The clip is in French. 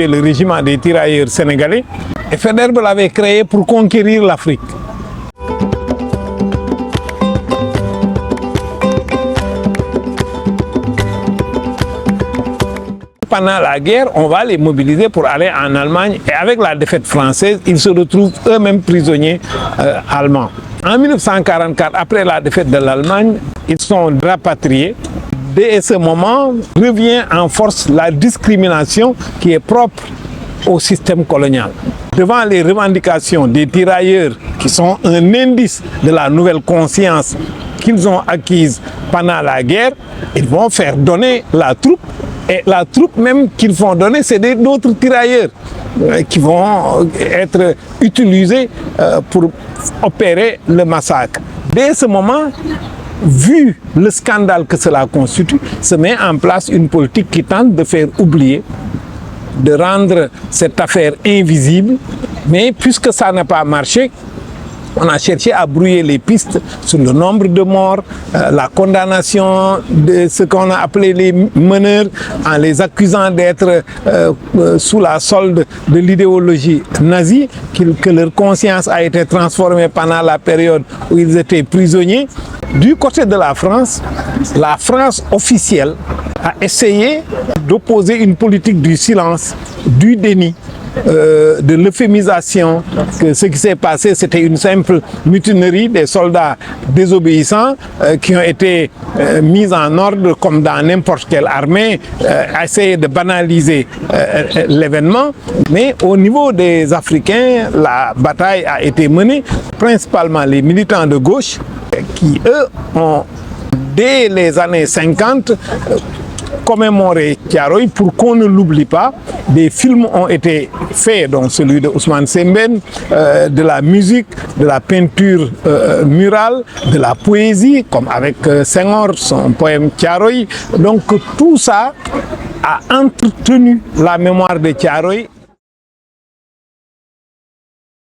Le régiment des tirailleurs sénégalais. Et Faidherbe l'avait créé pour conquérir l'Afrique. Pendant la guerre, on va les mobiliser pour aller en Allemagne et avec la défaite française, ils se retrouvent eux-mêmes prisonniers allemands. En 1944, après la défaite de l'Allemagne, ils sont rapatriés. Dès ce moment, revient en force la discrimination qui est propre au système colonial. Devant les revendications des tirailleurs, qui sont un indice de la nouvelle conscience qu'ils ont acquise pendant la guerre, ils vont faire donner la troupe. Et la troupe même qu'ils vont donner, c'est d'autres tirailleurs qui vont être utilisés pour opérer le massacre. Dès ce moment, vu le scandale que cela constitue, se met en place une politique qui tente de faire oublier, de rendre cette affaire invisible. Mais puisque ça n'a pas marché, on a cherché à brouiller les pistes sur le nombre de morts, la condamnation de ce qu'on a appelé les meneurs, en les accusant d'être sous la solde de l'idéologie nazie, que leur conscience a été transformée pendant la période où ils étaient prisonniers. Du côté de la France officielle a essayé d'opposer une politique du silence, du déni, de l'euphémisation, que ce qui s'est passé c'était une simple mutinerie des soldats désobéissants qui ont été mis en ordre comme dans n'importe quelle armée, essayer de banaliser l'événement. Mais au niveau des Africains, la bataille a été menée, principalement les militants de gauche qui eux ont dès les années 50 commémorer Thiaroye pour qu'on ne l'oublie pas. Des films ont été faits, dont celui de Ousmane Sembène, de la musique, de la peinture murale, de la poésie, comme avec Senghor, son poème Thiaroye. Donc tout ça a entretenu la mémoire de Thiaroye.